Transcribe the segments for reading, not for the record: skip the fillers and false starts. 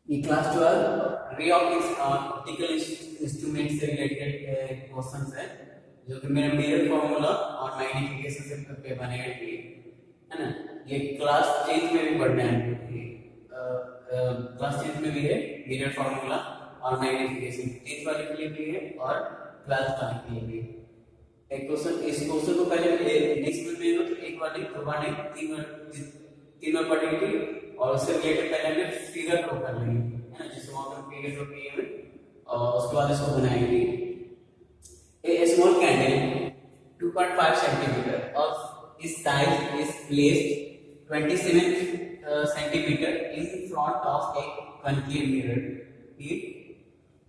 ये class 12 ray optical instrument से related questions है जो कि मेरा मिरर फॉर्मूला और मैग्निफिकेशन से पे बने है ना। ये क्लास 10 में भी पढ़ना है, क्लास 10 में भी है मिरर फॉर्मूला और मैग्निफिकेशन, 10th वाले के लिए भी है और 12th वाले के लिए भी है। एक क्वेश्चन, इस क्वेश्चन को पहले नेक्स्ट में तो एक बार नहीं, दो बार नहीं, तीन बार पढ़ेंगे और उससे रिलेटेड पहले हमें फिगर ड्रॉ कर लेंगे, है ना। जैसे वहां पर फिगर ड्रॉ किए हैं और उसके बाद इसको बनाएंगे। A small candle 2.5 centimeter of its size is placed 27 centimeter in front of a concave mirror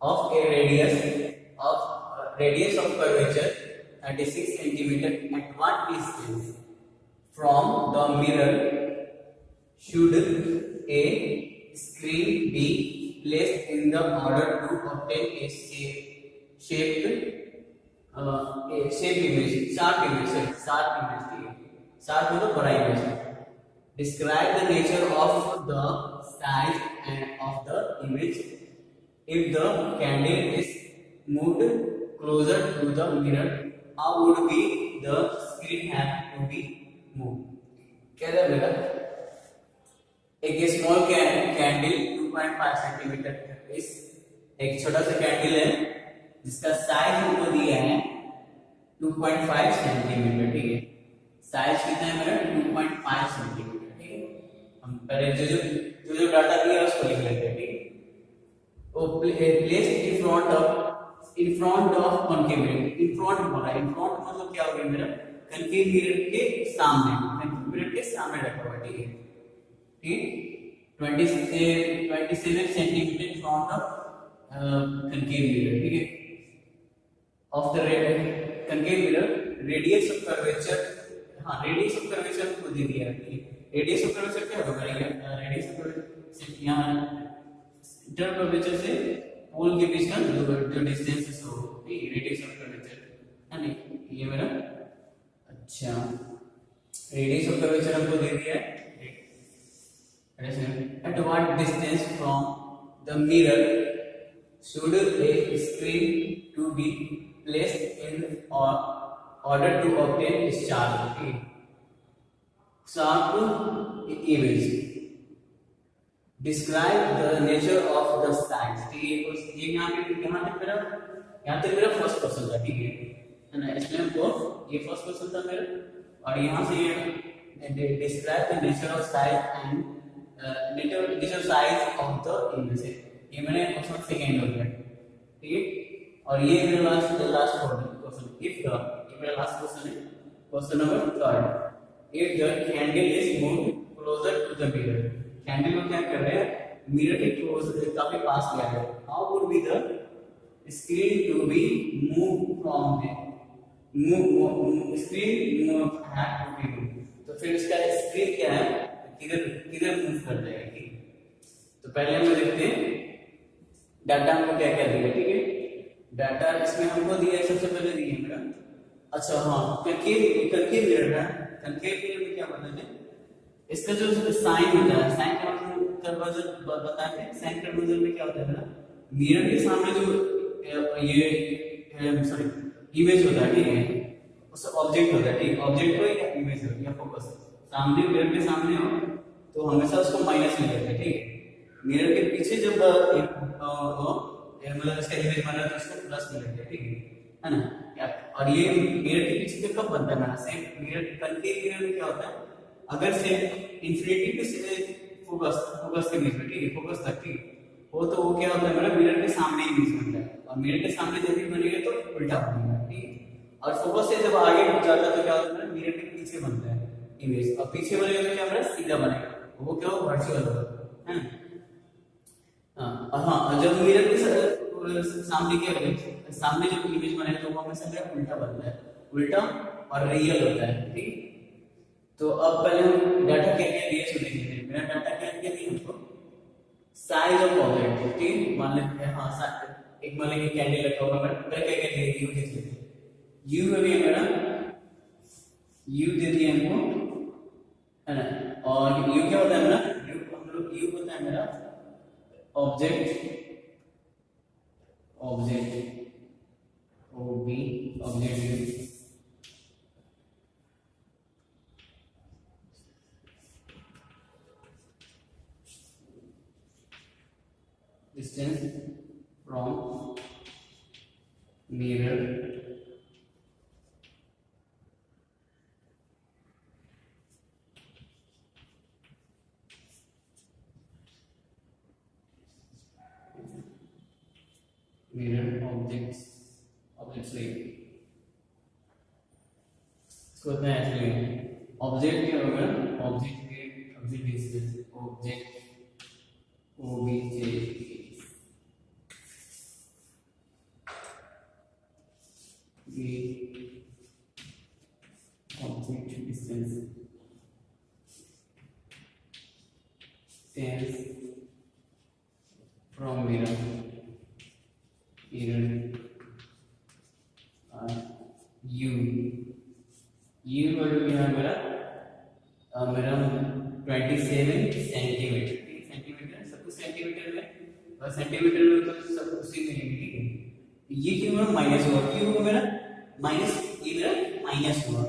of a radius of curvature 36 centimeter. At what distance from the mirror should a screen be placed in the order to obtain a shaped shape image, sharp image, sharp मतलब बड़ा image. Describe the nature of the size and of the image. If the candle is moved closer to the mirror, how would be the screen have to be moved? क्या है मेरा? एक small candle 2.5 centimetre, इस एक छोटा सा candle है जिसका साइज हमको दिया है 2.5 सेंटीमीटर, ठीक है। साइज कितना है मेरा? 2.5 सेंटीमीटर, ठीक है। हम पहले जो डाटा दिया है उसको लिख लेते हैं, ठीक है। वो place in front of concave mirror, in front बोला, इन फ्रंट मतलब क्या हो गया मेरा? कॉन्केव मिरर के सामने, कॉन्केव मिरर के सामने रखा हुआ, ठीक है, ठीक। 27 centimetre in front of concave mirror, ठीक है। Of the concave mirror, radius of curvature, हाँ रेडियस ऑफ कर्वेचर को दे दिया है। रेडियस ऑफ कर्वेचर क्या होगा? रेडियस ऑफ कर्वेचर यहाँ इंटर कर्वेचर से पोल के बीच का जो डिस्टेंस है वो रेडियस ऑफ कर्वेचर है नहीं, ये मेरा अच्छा रेडियस ऑफ कर्वेचर हमको दे दिया है। At what distance from the mirror should a screen to be placed in order to obtain a sharp image. Describe the nature of the size. ये यहाँ तक मेरा फर्स्ट क्वेश्चन था, ठीक है ना। इसमें हमको ये फर्स्ट क्वेश्चन था मेरा, और यहाँ से ये describe the nature of size and nature size of the image, ये मैंने क्वेश्चन सेकंड हो गया, ठीक है। और ये मेरा लास्ट क्वेश्चन, इफ द, ये मेरा लास्ट क्वेश्चन है, question number 3। If the candle is moved closer to the mirror, candle को क्या कर रहे हैं? मिरर के क्लोज, काफी पास ले आ रहे हैं। How would be the screen to be move from the screen have to be move, तो फिर इसका स्क्रीन क्या है, किधर मूव कर जाएगा, ठीक है। तो पहले हम देखते हैं डाटा हमको क्या क्या दिया, ठीक है। डाटा इसमें हमको दिया है, सबसे पहले दिया है मेरा, अच्छा हाँ कंकेव मिरर है। कंकेव मिरर में क्या बताते हैं? इसका जो साइन होता है, साइन कन्वर्जन बताते हैं। साइन कन्वर्जन में क्या होता है ना, मिरर के सामने जो ये सॉरी इमेज होता है, ठीक है, उससे ऑब्जेक्ट होता है, ठीक है। ऑब्जेक्ट हो या इमेज हो या फोकस, सामने मिरर के सामने हो तो हमेशा उसको माइनस में लेते हैं, ठीक है। मिरर के पीछे जब मतलब इसका इमेज बना तो उसको प्लस में लेते हैं, ठीक है ना। और ये मिरर के पीछे कब बनता है? सेम मिरर कंकेव मिरर में क्या होता है, अगर से इंफिनिटी से फोकस के बीच में, ठीक है, फोकस तक, ठीक हो, तो वो क्या होता है मेरा? मिरर के सामने इमेज बनता है, और मिरर के सामने जब भी बनेगा तो उल्टा बनेगा, ठीक है। और फोकस से जब आगे जाता है तो क्या होता है? मिरर के पीछे बनता है इमेज, और पीछे बनेगा तो क्या बनेगा? सीधा बनेगा, वो क्या हो? वर्चुअल होगा, है। हाँ, जब मिरर के सामने क्या, सामने जब इमेज बने तो वो हमेशा क्या उल्टा बनता है, उल्टा और रियल होता है, ठीक। तो अब पहले हम डाटा क्या क्या दिए सुन लीजिए। मेरा डाटा क्या क्या दिया हमको? साइज ऑफ ऑब्जेक्ट, ठीक। मान लेते हैं हाँ एक मान लेंगे कैंडल रखा होगा, मेरा क्या क्या दिया? यू देख लेते हैं, यू है मेरा, यू दे दिया हमको, है ना। और यू क्या होता है मेरा? यू हम लोग यू होता है मेरा object O B object distance from mirror objects like इसको होता है ऐसे ऑब्जेक्ट क्या होगा ऑब्जेक्ट डिस्टेंस ऑब्जेक्ट OBJ ये object distance stands from mirror U क्या है मेरा 27 सेंटीमीटर सब कुछ सेंटीमीटर में और सेंटीमीटर में तो सब उसी में है ठीक है। ये क्यों मेरा माइनस हुआ क्यों हुआ मेरा माइनस ये मेरा माइनस हुआ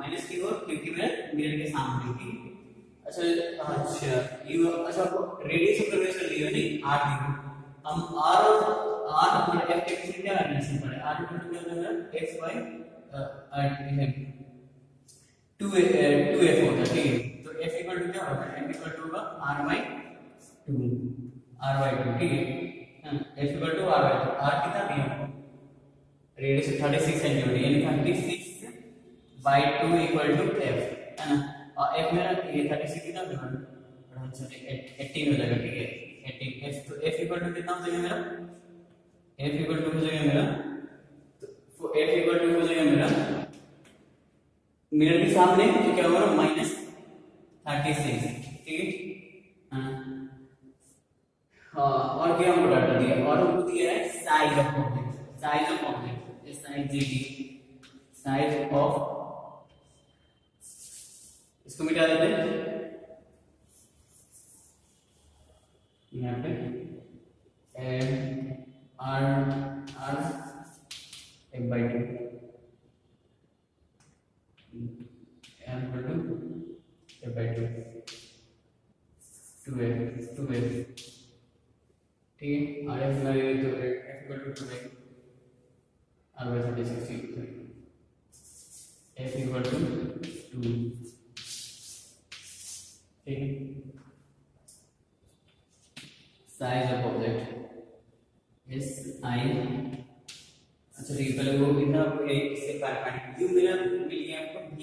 माइनस क्यों हुआ क्योंकि मेरा मिरर के सामने ठीक है। अच्छा ये अच्छा रेडियस ऑफ कर्वेचर लिया नहीं r लिखो हम r और f के बीच क्या रिलेशन पड़े r इक्वल टू क्या होगा x y 2f होता है ठीक है। तो f इक्वल टू क्या होगा f इक्वल टू होगा r/2 ठीक है f equal to r/2 r कितना दिया हमको रेडियस 36 सेंटीमीटर यानी 36/2 इक्वल टू f है ना और f मेरा ये 36 कितना होगा 18 हो जाएगा ठीक है 18 f तो f इक्वल टू कितना हो जाएगा मेरा f इक्वल टू हो जाएगा मेरा तो f इक्वल टू हो जाएगा मेरा मिरर के सामने तो क्या होगा -36 ठीक है और क्या हमको डाटा दिया और हमको दिया है size of object size of इसको मिटा देते हैं यहाँ पे r f/2 f/2 2f ठीक है RF में तो f equal to 2f r/36 f equal to 2 ठीक है। साइज ऑफ ऑब्जेक्ट इस आई अच्छा ठीक है पहले वो कितना एक से पैरामीटर u मेरा मिल गया आपको v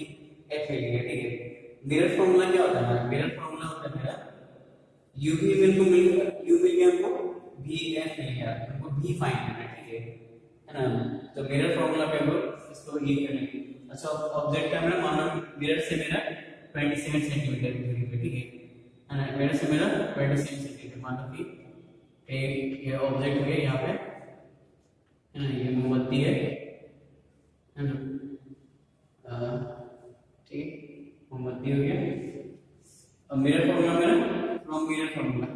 f मिल गया ठीक है। मिरर फार्मूला क्या होता है मिरर फार्मूला होता है मेरा u भी मेरे को मिल गया u मिल गया हमको v f मिल गया हमको v फाइंड करना है ठीक है ना। तो मिरर फार्मूला पे हम लोग इसको ये करेंगे। अच्छा ऑब्जेक्ट का मेरा मानो मिरर से मेरा 27 सेंटीमीटर की दूरी पे ठीक है ना मिरर से मेरा 27 सेंटीमीटर मानो कि ये ऑब्जेक्ट है यहाँ पे है ना ये मोमबत्ती है ना ठीक मोमबत्ती हो गया। अब मिरर फार्मूला मेरा from mirror formula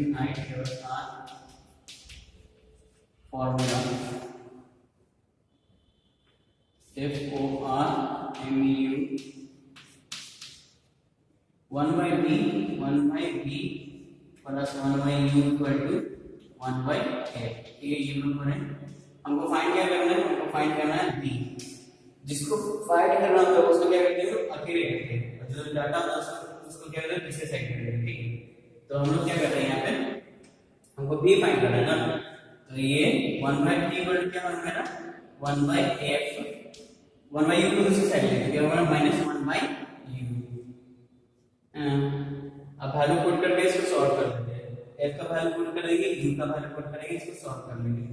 MIRR formula FORMU 1/b प्लस 1/u इक्वल टू 1/f ये लोग है हमको फाइंड क्या करना है हमको फाइंड करना है b जिसको फाइंड करना होता है उसको क्या करते हैं अकेले करते हैं जो डाटा होता है उसको क्या करते हैं दूसरे साइड में करते हैं ठीक है। तो हम लोग क्या कर रहे हैं यहाँ पे हमको b फाइंड करना है ना तो ये 1/b इक्वल टू क्या होगा मेरा 1/f 1/u को दूसरी साइड लेते क्या होगा -1/u अब वैल्यू पुट करके इसको सॉल्व कर देते हैं f का वैल्यू पुट करेंगे u का वैल्यू पुट करेंगे इसको सॉल्व कर लेंगे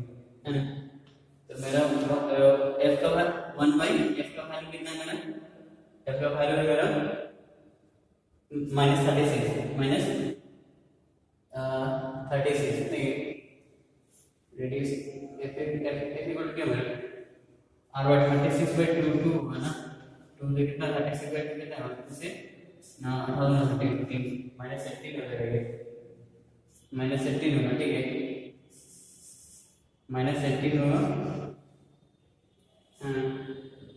है ना। तो मेरा f का वैल्यू 1/f का वैल्यू कितना है मेरा f का वैल्यू है मेरा -36 रेडियस f इक्वल टू क्या मेरा r/36/2 होगा ना 2 से कितना 36/2 कितना है इससे माइनस 18 हो जाएगा, माइनस 18 होगा, ठीक है, माइनस 18 होगा,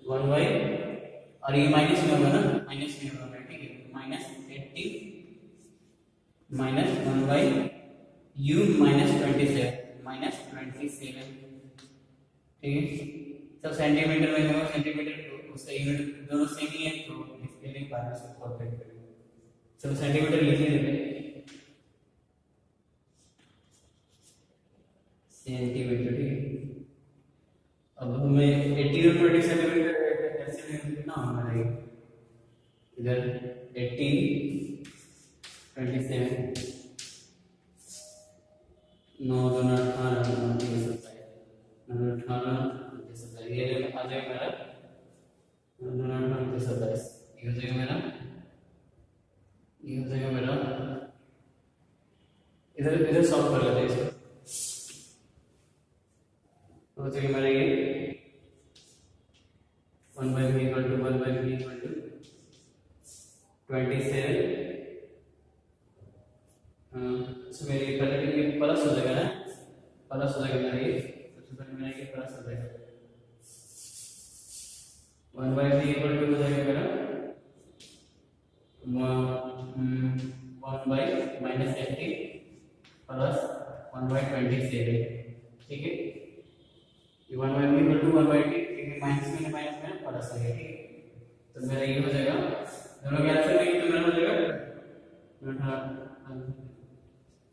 वन बाई, और ये माइनस में होगा ना, माइनस में होगा, ठीक है, minus 18 minus 1 by u minus 27, minus 27, ठीक है, सब सेंटीमीटर में होगा, सेंटीमीटर उसका यूनिट दोनों सेम ही है, तो इसके लिए माइनस कॉर्पोरेट करेंगे, सब सेंटीमीटर लिख लीजिए, सेंटीमीटर, ठीक है। अब हमें 18 और 20 सेंटीमीटर ऐसे में कितना होना है, इधर 18 27 9 2 18 9 18 ये आ जाएगा मेरा 9 18 27, ये हो जाएगा मेरा, ये हो जाएगा मेरा, इधर इधर सॉल्व कर लेते हैं इसको, हो जाएगा मेरा ये 1 by v equal to 1 by v equal to 27, सो मेरी पहले ये प्लस हो जाएगा ना, प्लस हो जाएगा मेरा ये, सबसे पहले मेरा ये प्लस हो जाएगा, 1 by v equal to हो जाएगा मेरा 1 by minus 80 प्लस 1 by 27, ठीक है, ये 1 by v equal to 1 by 80, minus में प्लस है, ठीक है, तो मेरा ये हो जाएगा, दोनों के आंसर में तो मेरा हो जाएगा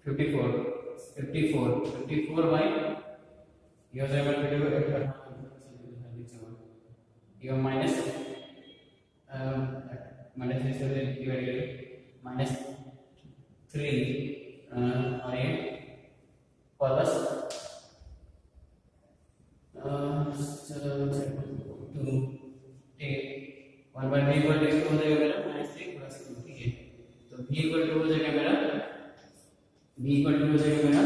54 बाई, ये हो जाएगा 54, ये माइनस माइनस से डिवाइड करें, माइनस 3 और ये प्लस 2, ठीक है, 1 by v इक्वल टू इसको हो जाएगा मेरा -3 प्लस 2, ठीक है, तो v इक्वल टू हो जाएगा मेरा, v इक्वल टू हो जाएगा मेरा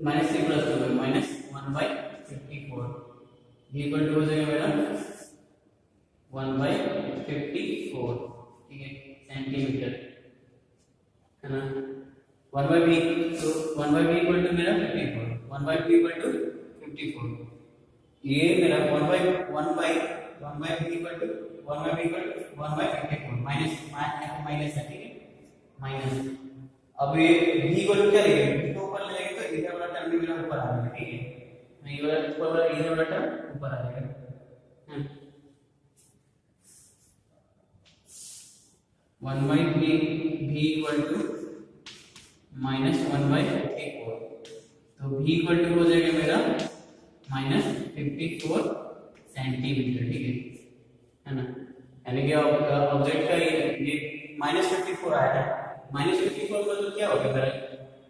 -3 plus 2 minus 1 by 54, v equal to हो जाएगा मेरा 1 by 54, ठीक है, सेंटीमीटर, है ना, 1 by v, तो 1 by v इक्वल टू मेरा 54, 1 by v इक्वल टू 54, ये मेरा 1 by v equal to 1 by v equal to 1 by 54 minus minus है, ठीक है, माइनस, अब ये v इक्वल टू क्या लेंगे, v को ऊपर ले लेंगे तो इधर वाला टर्म भी मेरा ऊपर आ जाएगा, ठीक है, ये वाला ऊपर वाला इधर वाला टर्म ऊपर आ जाएगा, हैं, 1 by v equal to minus 1 by 54, तो v इक्वल टू हो जाएगा मेरा माइनस 54 सेंटीमीटर, ठीक है ना, यानी कि ऑब्जेक्ट का ये माइनस 54 आया है, माइनस 54 मतलब क्या होगा मेरा,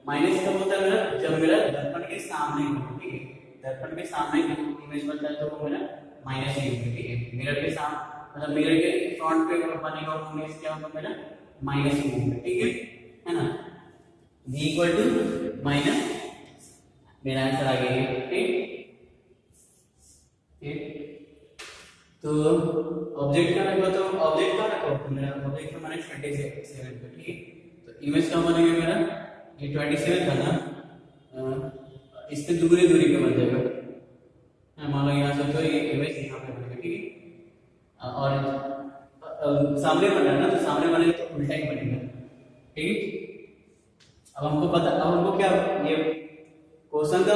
माइनस कब होता है मेरा, जब मेरा दर्पण के सामने हो, ठीक है, दर्पण के सामने इमेज बनता है तो वो मेरा माइनस ही होगा, ठीक है, मिरर के सामने मतलब मिरर के फ्रंट पे बनेगा वो इमेज क्या होगा मेरा माइनस ही होगा, ठीक है ना, v इक्वल टू माइनस, मेरा आंसर आ गया, ठीक, तो ऑब्जेक्ट का रखो, तो ऑब्जेक्ट का रखो मेरा, ऑब्जेक्ट का माइनस 27 पे, ठीक है, तो इमेज का बनेगा मेरा ये 27 था ना, इससे दूरी पे बन जाएगा, मान लो यहाँ से तो ये इमेज यहाँ पे बनेगा, ठीक है, और सामने बना है ना, तो सामने बनेगा तो उल्टा ही बनेगा, ठीक है, अब हमको पता, अब हमको क्या ये क्वेश्चन का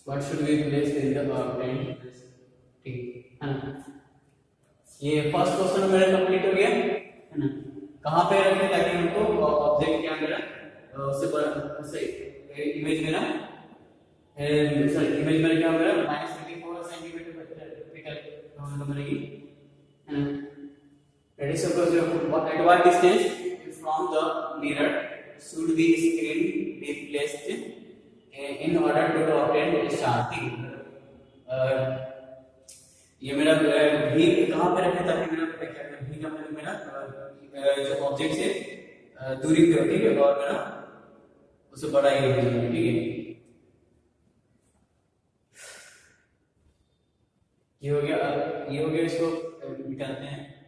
what should we place in the obtained, ठीक है ना, ये फर्स्ट क्वेश्चन मेरा कंप्लीट हो गया, है ना, कहाँ पे रखें ताकि हमको ऑब्जेक्ट क्या मेरा उससे इमेज मेरा सॉरी इमेज मेरा क्या मेरा -24 सेंटीमीटर बनेगी, है ना, that is suppose at what distance from the mirror should the screen be placed in order to obtain star, ठीक है, ये मेरा भी कहाँ पे रखे ताकि मेरा भी का मेरा जो ऑब्जेक्ट से दूरी पे हो, ठीक है, और मेरा उससे बड़ा ही हो, ठीक है, ये हो गया, अब ये हो गया, इसको मिटाते हैं।